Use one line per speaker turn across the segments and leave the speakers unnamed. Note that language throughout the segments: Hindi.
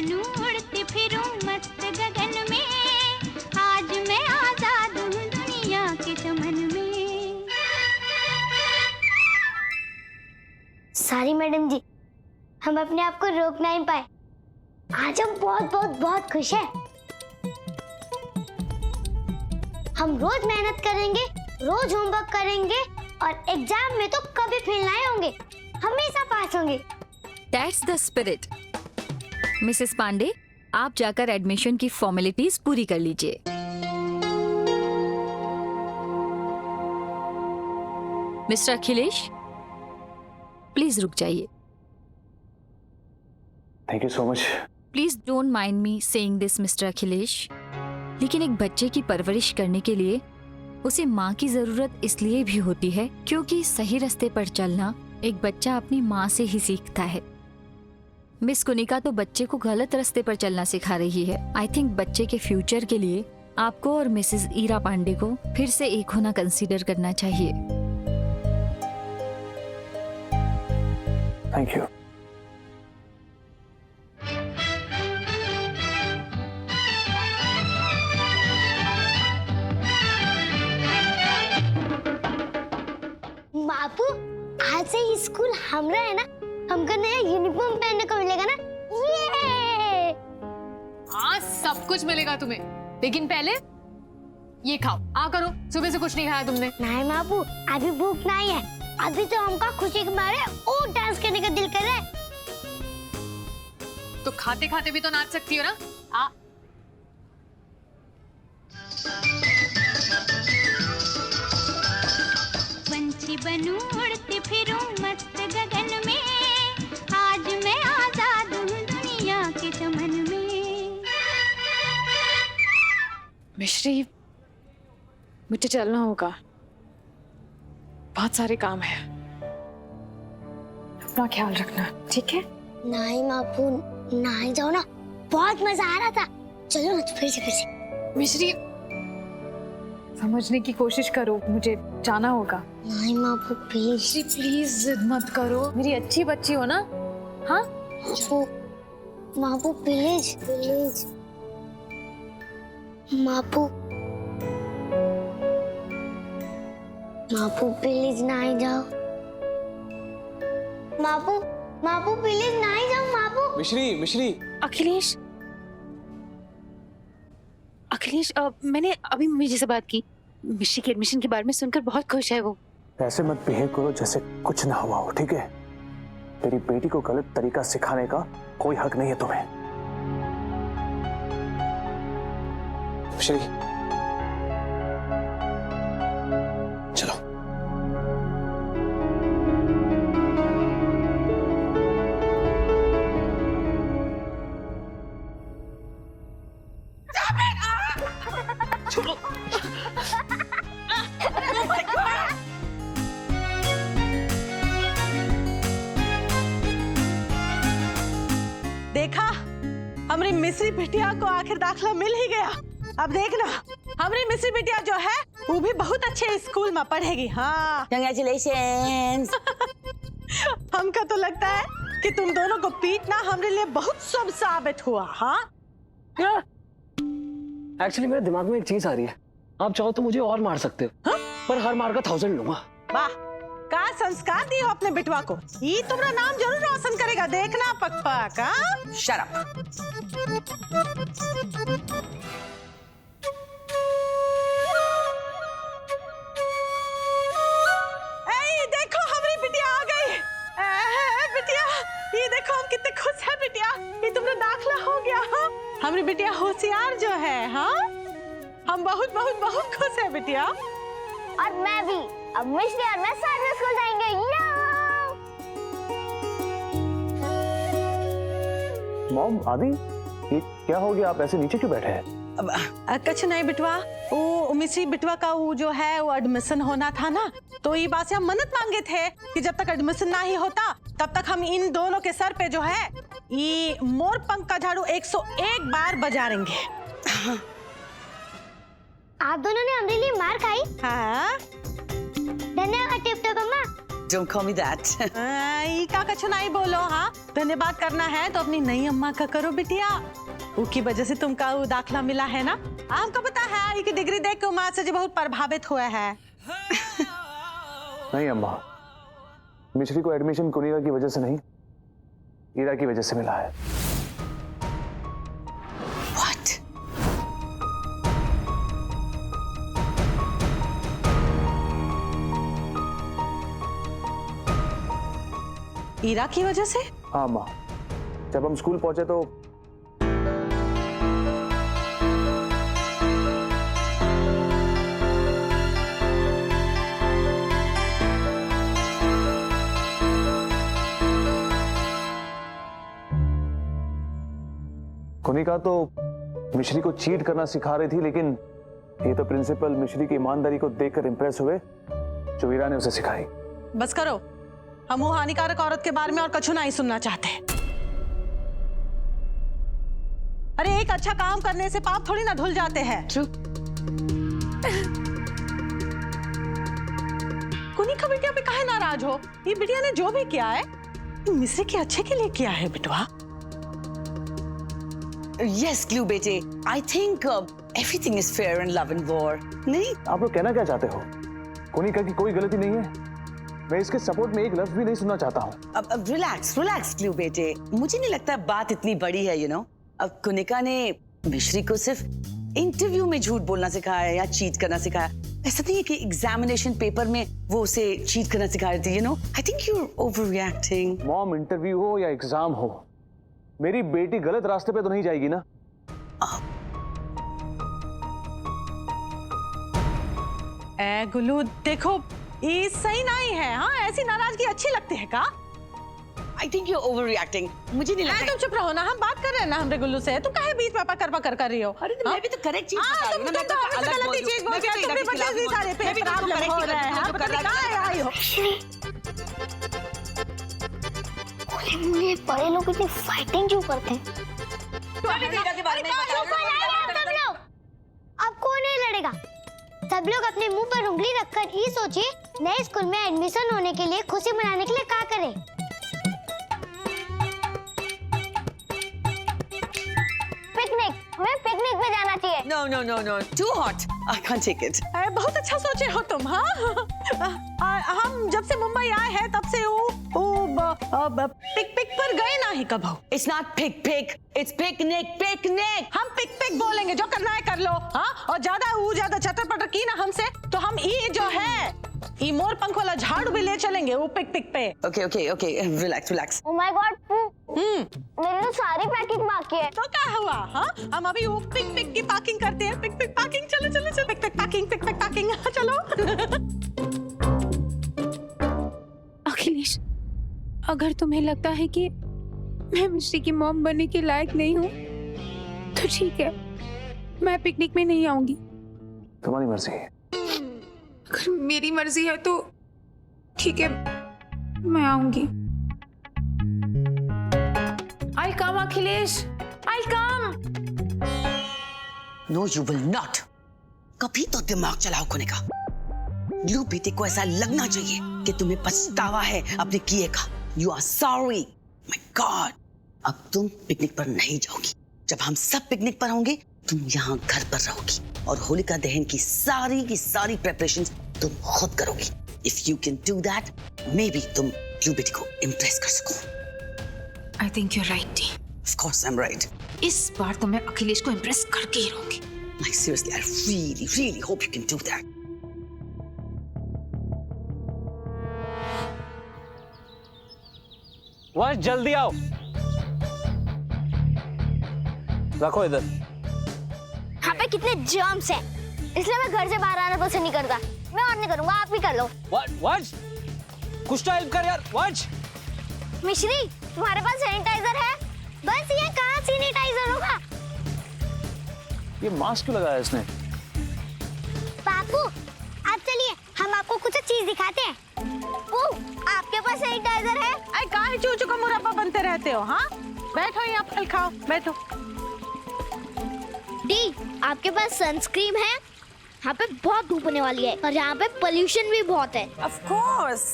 बनूं उड़ती फिरूं मस्त गगन में, आज मैं आजाद हूँ दुनिया के चमन में।
सॉरी मैडम जी, हम अपने आप को रोक नहीं पाए। आज हम बहुत बहुत बहुत खुश हैं। हम रोज मेहनत करेंगे, रोज होमवर्क करेंगे और एग्जाम में तो कभी फेल नहीं होंगे, हमेशा पास होंगे।
That's the spirit. Mrs Pandey, आप जाकर एडमिशन की फॉर्मेलिटीज पूरी कर लीजिए। मिस्टर अखिलेश, प्लीज रुक जाइए।
Thank you so much.
Please don't mind me saying this mister Akhilesh, लेकिन एक बच्चे की परवरिश करने के लिए उसे माँ की जरूरत इसलिए भी होती है क्योंकि सही रास्ते पर चलना एक बच्चा अपनी माँ से ही सीखता है। मिस कुनिका तो बच्चे को गलत रास्ते पर चलना सिखा रही है। आई थिंक बच्चे के फ्यूचर के लिए आपको और मिसेस ईरा पांडे को फिर से एक होना कंसीडर करना चाहिए।
Thank you.
बापू, आज से ही स्कूल हमरा है ना, हमको नया यूनिफॉर्म पहनने को मिलेगा ना। ये
आज सब कुछ मिलेगा तुम्हें, लेकिन पहले ये खाओ। आ करो, सुबह से कुछ नहीं खाया तुमने।
नहीं बापू, अभी भूख नहीं है। अभी तो हमका खुशी के मारे और डांस करने का दिल कर रहा है।
तो खाते खाते भी तो नाच सकती हो ना। आ
पंछी बनूं उड़ती फिरूं मस्त गगन में, आज मैं आजाद हूँ दुनिया के चमन में।
मिश्री, मुझे चलना होगा, बहुत सारे काम है। अपना ख्याल रखना, ठीक है?
नहीं बापू, नहीं जाओ ना, बहुत मजा आ रहा था। चलो ना, फिर से।
मिश्री, समझने की कोशिश करो, मुझे जाना होगा।
नहीं बापू प्लीज।
प्लीज जिद मत करो, मेरी अच्छी बच्ची हो ना। हाँ
बापू प्लीज प्लीज। बापू प्लीज नहीं जाओ। बापू प्लीज नहीं जाओ। बापू।
मिश्री।
अखिलेश, मैंने अभी मम्मी जी से बात की। मिश्री के एडमिशन के बारे में सुनकर बहुत खुश है वो।
ऐसे मत बिहेव करो जैसे कुछ ना हुआ हो, ठीक है? तेरी बेटी को गलत तरीका सिखाने का कोई हक नहीं है तुम्हें। मिश्री, चलो।
देखा, हमारी मिश्री बिटिया को आखिर दाखला मिल ही गया। अब देखना, हमारी मिश्री बिटिया जो है वो भी बहुत अच्छे स्कूल में पढ़ेगी। हाँ,
कांग्रेचुलेशंस।
हमका तो लगता है कि तुम दोनों को पीटना हमारे लिए बहुत शुभ साबित हुआ। हाँ,
एक्चुअली मेरे दिमाग में एक चीज आ रही है। आप चाहो तो मुझे और मार सकते हो, हाँ? पर हर मार का 1000 लूंगा।
वाह, का संस्कार दियो अपने बिटवा को। ये तुम्हारा नाम जरूर रोशन करेगा, देखना पक। हाँ,
शट अप।
देखो हमारी बिटिया आ गई। बिटिया, ये देखो हम कितने खुश हैं। बिटिया, ये तुम्हारा दाखला हो गया। हाँ, हमारी बिटिया होशियार जो है। हाँ, हम बहुत बहुत बहुत खुश हैं बिटिया।
और मैं भी। अब मिश्री और मैं साथ में स्कूल जाएंगे।
मॉम, आदि, ये क्या हो गया? आप ऐसे नीचे क्यों बैठे हैं?
कुछ नहीं बिटवा, वो मिश्री बिटवा का वो जो है वो एडमिशन होना था ना, तो ये बात से हम मन्नत मांगे थे कि जब तक एडमिशन ना ही होता तब तक हम इन दोनों के सर पे जो है ये मोर पंख का झाड़ू 101 बार बजाएंगे।
आप दोनों ने हमारे लिए मार खाई।
हाँ,
धन्यवाद टिप टॉप अम्मा।
don't call me that.
ई का कछु नहीं बोलो हाँ। धन्यवाद करना है तो अपनी नई अम्मा का करो बिटिया। उसकी वजह से तुमका वो दाखला मिला है ना। हमको पता है ई की डिग्री देख के माँ से जी बहुत प्रभावित हुआ है।
नहीं अम्मा, मिश्री को एडमिशन कुनिका की वजह से नहीं, ईरा की वजह से मिला है।
What?
ईरा की वजह से?
हाँ अम्मा, जब हम स्कूल पहुंचे तो कुनिका तो मिश्री को चीट करना सिखा रही थी, लेकिन ये तो प्रिंसिपल मिश्री की ईमानदारी को देखकर इंप्रेस हुए जो ईरा ने उसे सिखाई।
बस करो, हम वो हानिकारक औरत के बारे में और कछु नहीं सुनना चाहते। अरे एक अच्छा काम करने से पाप थोड़ी ना धुल जाते हैं। कुनिका बिटिया पे काहे नाराज हो? ये बिटिया ने जो भी किया है मिश्री के अच्छे के लिए किया है बिटवा।
Yes, Glue बेटे, I think everything is fair in love and war. नहीं?
आप लोग कहना क्या चाहते हो? कुनिका की कोई गलती नहीं है। मैं इसके सपोर्ट में एक लफ्ज भी नहीं सुनना चाहता हूँ।
अब रिलैक्स ग्लू बेटे, मुझे नहीं लगता बात इतनी बड़ी है, अब कुनिका ने मिश्री को सिर्फ इंटरव्यू में झूठ बोलना सिखाया या चीट करना सिखाया। ऐसा नहीं है कि एग्जामिनेशन पेपर में वो उसे चीट करना सिखा रही थी, I think you're overreacting.
Mom, interview हो या एग्जाम हो, मेरी बेटी गलत रास्ते पे तो नहीं जाएगी ना।
गुल्लू देखो, ये सही नहीं है। हाँ, ऐसी नाराजगी अच्छी लगती है का?
I think you're overreacting. मुझे नहीं लगता।
तुम चुप रहो ना, हम बात कर रहे हैं ना हमरे गुल्लू से। तुम काहे बीच में पकड़ कर रही हो?
अरे मैं भी तो करेक्ट चीज बता रही हूं ना। मैं तो
गलत चीज बोल रही हूं। तुम भी बच्चे भी सारे पे प्रॉब्लम हो रहा है। हाँ, पता नहीं कहाँ आई हो।
ये बड़े लोग इतनी फाइटिंग क्यों करते हैं? अब कौन नहीं लड़ेगा? सब लोग अपने मुंह पर उंगली रखकर ये सोचिए नए स्कूल में एडमिशन होने के लिए खुशी मनाने के लिए क्या करें? पिकनिक, हमें पिकनिक पे जाना चाहिए।
No, too hot. I can't take it.
बहुत अच्छा सोचे हो तुम। हाँ, हम जब से मुंबई आए हैं तब से पिक पर गए ना ही कब हो।
It's not pick, it's picnic.
हम पिक बोलेंगे, जो करना है कर लो। हाँ, और ज्यादा चटर पटर की ना हमसे तो हम ये जो है ये मोर पंख वाला झाड़ू भी ले चलेंगे वो पिक पे।
Okay, relax.
Oh my God, मेरी तो सारी पैकिंग बाकी है।
तो क्या हुआ? हाँ, हम अभी वो पिक की पैकिंग करते हैं। पिक पैकिंग, चलो पिक पैकिंग चलो।
अखिलेश, अगर तुम्हें लगता है कि मैं मिश्री की मॉम बनने के लायक नहीं हूँ तो ठीक है, मैं पिकनिक में नहीं आऊंगी।
तुम्हारी मर्जी है।
अगर मेरी मर्जी है तो ठीक है, मैं आऊंगी। I'll come, Akhilesh, I'll come.
No, you will not. कभी तो दिमाग चलाओ कुनिका। ग्लू बेटे को ऐसा लगना चाहिए कि तुम्हें पछतावा है अपने किए का। You are sorry. My God. अब तुम पिकनिक पर नहीं जाओगी। जब हम सब पिकनिक पर होंगे तुम यहाँ घर पर रहोगी और होलिका दहन की सारी प्रेपरेशंस तुम खुद करोगी। If you can do that, maybe तुम ग्लू बेटे को इम्प्रेस कर सको।
I think you're right, Dee.
Of course I'm right.
इस बार तो मैं अखिलेश को इम्प्रेस करके ही रहूंगी।
Like seriously, I really hope you can do that.
वंश, जल्दी आओ। रखो इधर।
यहाँ पे कितने जर्म्स हैं, इसलिए मैं घर से बाहर आना पसंद नहीं करता। मैं और नहीं करूँगा, आप ही कर लो।
वंश, कुछ तो हेल्प कर यार। वंश,
मिश्री, तुम्हारे पास सैनिटाइजर है? बस ये कहाँ सैनिटाइजर होगा?
ये मास्क क्यों लगाया इसने?
बापू, आप चलिए, हम आपको कुछ चीज दिखाते हैं। आपके पास सैनिटाइजर है?
अरे काहे चूचू का मुरब्बा बनते रहते हो? हाँ, बैठो यहाँ फल खाओ, बैठो।
डी, आपके पास सनस्क्रीन है? यहाँ पे बहुत धूप होने वाली है और यहाँ पे पोल्यूशन भी बहुत है।
Of course.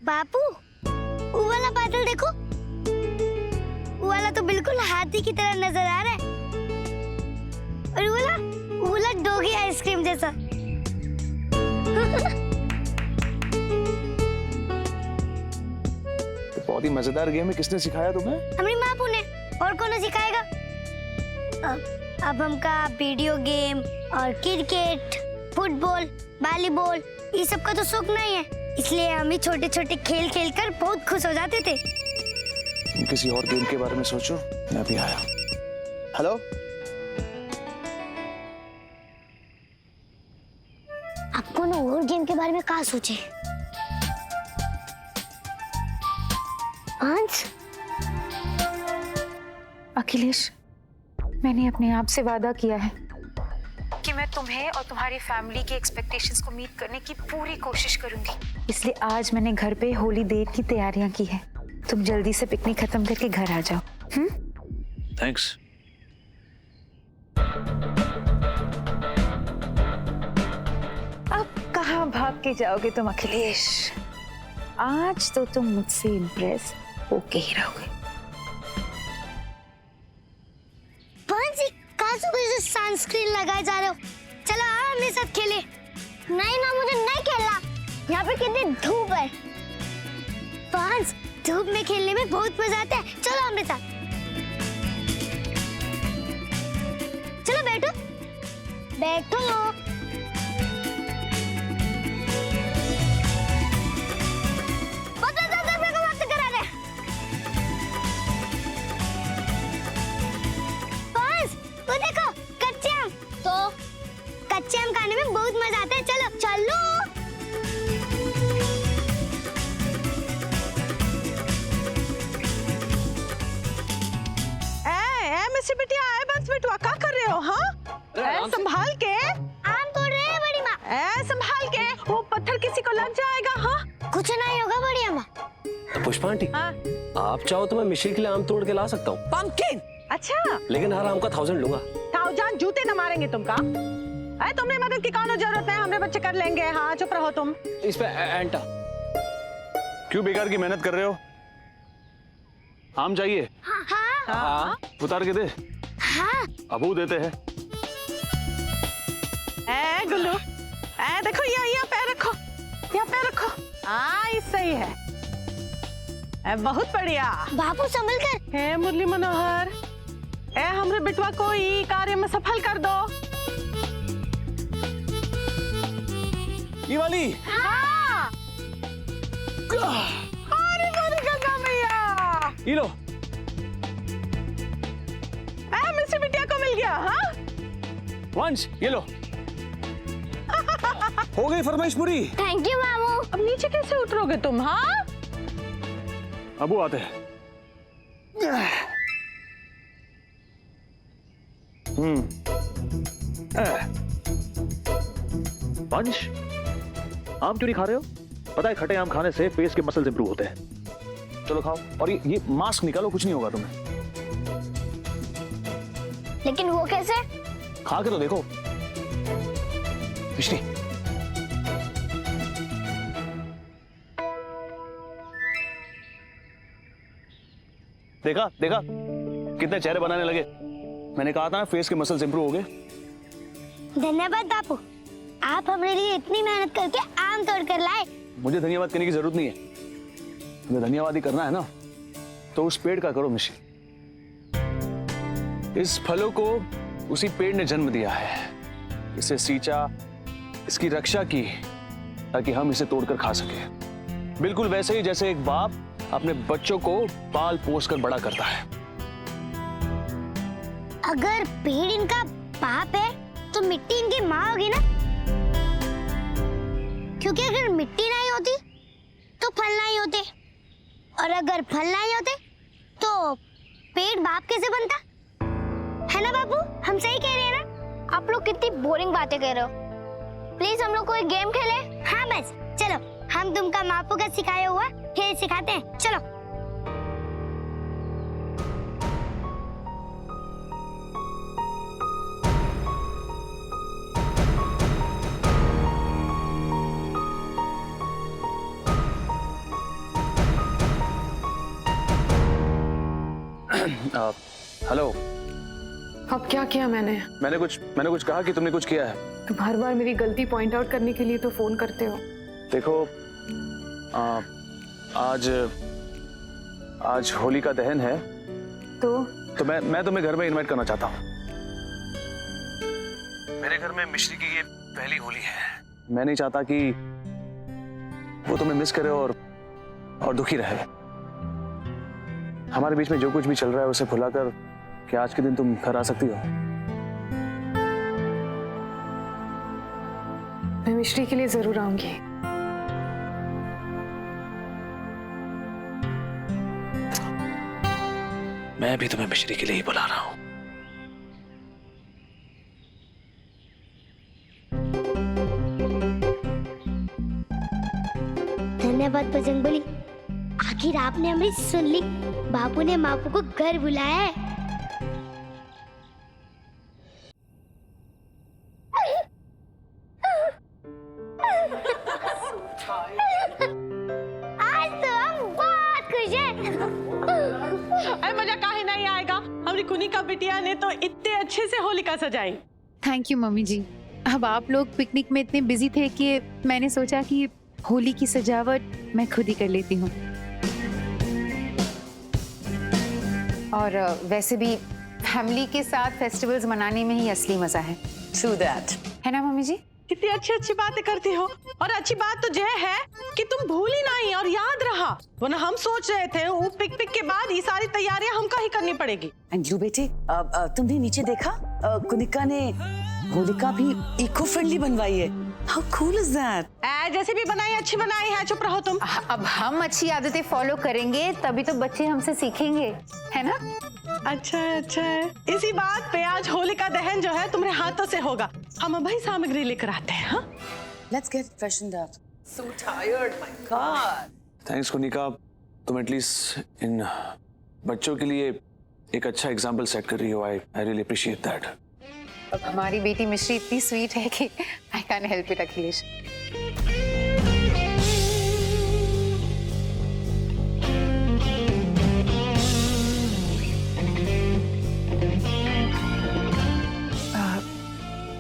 बापू, वो वाला बादल देखो, वो वाला तो बिल्कुल हाथी की तरह नजर आ रहा है, और वो वाला डोगी आइसक्रीम जैसा।
बहुत ही मजेदार गेम है। किसने सिखाया तुम्हें?
हमारी बापू ने, और कौन सिखाएगा? अब हमका वीडियो गेम और क्रिकेट, फुटबॉल, वॉलीबॉल ये सब का तो शौक नहीं है, इसलिए हम भी छोटे छोटे खेल खेल कर बहुत खुश हो जाते थे।
किसी और गेम के बारे में सोचो, मैं भी आया। हेलो,
आपको ना और गेम के बारे में कहा सोचे? अंश,
अखिलेश, मैंने अपने आप से वादा किया है कि मैं तुम्हें और तुम्हारी फैमिली की एक्सपेक्टेशंस को मीट करने की पूरी कोशिश करूंगी। इसलिए आज मैंने घर पे होली डे की तैयारियां की है। तुम जल्दी से पिकनिक खत्म करके घर आ जाओ।
थैंक्स।
अब कहाँ भाग के जाओगे तुम अखिलेश? आज तो तुम मुझसे इम्प्रेस होके ही रहोगे।
सनस्क्रीन लगाए जा रहे हो, चलो आओ मेरे साथ खेले। नहीं ना, मुझे नहीं खेलना, यहाँ पे कितनी धूप है। पांच, धूप में खेलने में बहुत मजा आता है, चलो मेरे साथ। चलो बैठो बैठो। कच्चे आम खाने में बहुत मजा आता है, चलो चलो।
मिस्सी बिटिया, बस बिटवा क्या कर रहे हो? हाँ, संभाल के।
आम तोड़ रहे हैं बड़ी माँ।
संभाल के, वो पत्थर किसी को लग जाएगा। हाँ,
कुछ नहीं होगा बड़ी माँ।
पुष्पा आंटी, आप चाहो तो मैं मिश्री के लिए आम तोड़ के ला सकता हूँ।
पंपकिन? अच्छा,
लेकिन हर आम का 1000 लूंगा।
1000 जूते न मारेंगे तुमका। तुमने मदद की कौन जरूरत है, हमरे बच्चे कर लेंगे। हाँ, चुप रहो तुम।
इस पे एंटा।
क्यों बेकार की मेहनत कर रहे हो? आम चाहिए?
हाँ,
उतार के दे।
हाँ,
अबू देते हैं।
गुल्लू, देखो यहाँ पैर रखो, यहाँ पैर रखो। हाँ, ये सही है। बहुत बढ़िया।
बापू संभल कर।
हे मुरली मनोहर, हमरे बिटवा को ई कार्य में सफल कर दो।
ये वाली?
हाँ। अरे मोरी गंगा मैया,
ये लो।
मिस्सी बिटिया को मिल गया। हाँ,
वंश, ये लो। हो गई फरमाइश पूरी।
थैंक यू मामू।
अब नीचे कैसे उतरोगे तुम? हाँ,
अबू आते हैं। वंश, आम क्यों नहीं खा रहे हो? पता है खट्टे आम खाने से फेस के मसल्स इंप्रूव होते हैं। चलो खाओ, और ये मास्क निकालो, कुछ नहीं होगा तुम्हें।
लेकिन वो कैसे?
खा के तो देखो। मिश्री, देखा देखा कितने चेहरे बनाने लगे। मैंने कहा था फेस के मसल्स इंप्रूव हो गए।
धन्यवाद बापू, आप हमारे लिए इतनी मेहनत करके आम तोड़ कर लाए।
मुझे धन्यवाद करने की जरूरत नहीं है। तुम्हें धन्यवाद ही करना है ना, तो उस पेड़ का करो मिश्री। इस फलों को उसी पेड़ ने जन्म दिया है, इसे सींचा, इसकी रक्षा की, ताकि हम इसे तोड़कर खा सके। बिल्कुल वैसे ही जैसे एक बाप अपने बच्चों को पाल पोस कर बड़ा करता है।
अगर पेड़ इनका बाप है तो मिट्टी इनकी माँ होगी ना, क्योंकि अगर मिट्टी नहीं होती तो फल नहीं होते, और अगर फल नहीं होते तो पेड़ बाप कैसे बनता? है ना बापू, हम सही कह रहे हैं ना? आप लोग कितनी बोरिंग बातें कर रहे हो। प्लीज हम लोग कोई गेम खेले। हाँ बस, चलो हम तुमका बापू का सिखाया हुआ खेल सिखाते हैं, चलो।
हेलो।
अब क्या किया मैंने?
मैंने कुछ कहा कि तुमने कुछ किया है?
तुम हर बार मेरी गलती पॉइंट आउट करने के लिए तो फोन करते हो।
देखो, आज होली का दहन है, तो मैं तुम्हें घर में इनवाइट करना चाहता हूँ। मेरे घर में मिश्री की ये पहली होली है। मैं नहीं चाहता कि वो तुम्हें मिस करे और दुखी रहे। हमारे बीच में जो कुछ भी चल रहा है उसे भुलाकर क्या आज के दिन तुम घर आ सकती हो?
मैं मिश्री के लिए जरूर आऊंगी।
मैं भी तुम्हें मिश्री के लिए ही बुला रहा हूं।
धन्यवाद बजरंगबली, आखिर आपने हमें सुन ली। बापू ने मापू को घर बुलाया है। आज तो हम बहुत खुश हैं।
अरे मजा काहे नहीं आएगा, हमारी कुनिका बिटिया ने तो इतने अच्छे से होलिका सजाई।
थैंक यू मम्मी जी। अब आप लोग पिकनिक में इतने बिजी थे कि मैंने सोचा कि होली की सजावट मैं खुद ही कर लेती हूँ। और वैसे भी फैमिली के साथ फेस्टिवल्स मनाने में ही असली मजा है।
True that.
है ना मम्मी जी?
कितनी अच्छी अच्छी बातें करती हो। और अच्छी बात तो यह है कि तुम भूली नहीं और याद रहा, वरना हम सोच रहे थे वो पिकनिक के बाद ये सारी तैयारियां हमको ही करनी पड़ेगी।
एंड्रू बेटे, तुमने नीचे देखा, कुनिका ने होलिका भी इको फ्रेंडली बनवाई है। How cool is that?
जैसे भी बनाई अच्छी बनाई है, चुप रहो तुम।
अब हम अच्छी आदतें फॉलो करेंगे तभी तो बच्चे हमसे सीखेंगे, है ना?
अच्छा है, अच्छा है। इसी बात पे आज होलिका दहन जो है तुम्हारे हाथों से होगा। हम अभी सामग्री लेकर आते हैं। हाँ?
Let's get freshened up. So tired, my God.
Thanks Kunika, तुम एटलीस्ट इन बच्चों के लिए एक अच्छा एग्जाम्पल सेट कर रही हो। I really appreciate that.
अब हमारी बेटी मिश्री इतनी स्वीट है कि I can help it Akhilesh.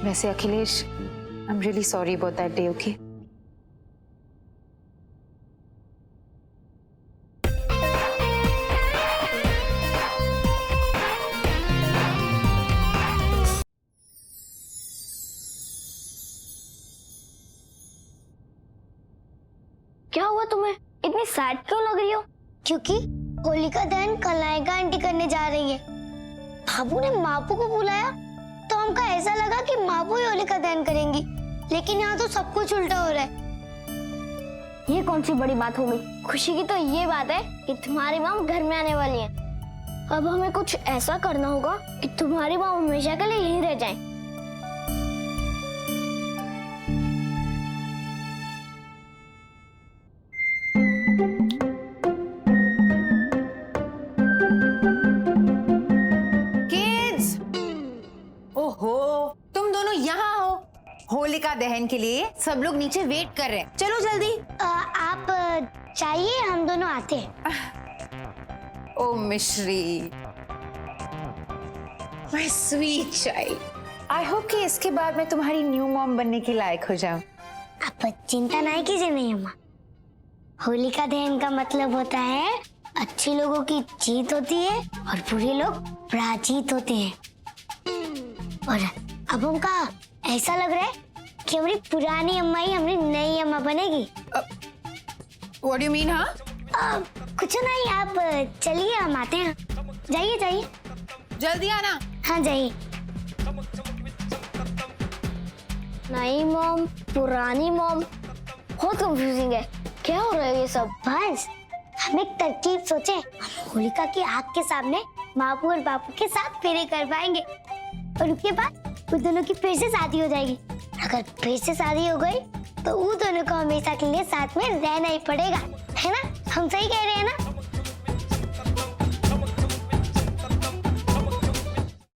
वैसे Akhilesh, I am really sorry about that day, okay?
क्या हुआ तुम्हें? इतनी सैड क्यों लग रही हो? क्योंकि होलिका दहन कलाइका आंटी करने जा रही है। बाबू ने मापू को बुलाया तो हमको ऐसा लगा कि मापू ही होलिका दहन करेंगी, लेकिन यहाँ तो सब कुछ उल्टा हो रहा है। ये कौन सी बड़ी बात हो गई? खुशी की तो ये बात है कि तुम्हारी माँ घर में आने वाली है। अब हमें कुछ ऐसा करना होगा कि तुम्हारी माँ हमेशा के लिए यहीं रह जाए।
होलिका दहन के लिए सब लोग नीचे वेट कर रहे हैं। चलो जल्दी।
आप चाहिए, हम दोनों आते हैं।
ओ मिश्री, my sweet child, I hope कि इसके बाद मैं तुम्हारी न्यू मॉम बनने की लायक हो जाऊं।
आप चिंता नहीं कीजिए नहीं अम्मा। होलिका दहन का मतलब होता है अच्छे लोगों की जीत होती है और बुरे लोग पराजित होते हैं। और अब हमका ऐसा लग रहा है कि हमारी पुरानी अम्मा ही हमारी नई अम्मा बनेगी।
What do you mean, हाँ?
कुछ नहीं, आप चलिए, हम आते हैं। जाइए जाइए,
जल्दी आना।
हाँ जाइए। नई मॉम, पुरानी मॉम, बहुत कंफ्यूजिंग है। क्या हो रहा है ये सब? बस हम एक तरकीब सोचे। हम होलिका की आग के सामने मापू और बापू के साथ फेरे कर पाएंगे और उसके बाद उन दोनों की फिर से शादी हो जाएगी। अगर फिर से शादी हो गई तो उन दोनों को हमेशा के लिए साथ में रहना ही पड़ेगा, है ना? हम सही कह रहे हैं ना?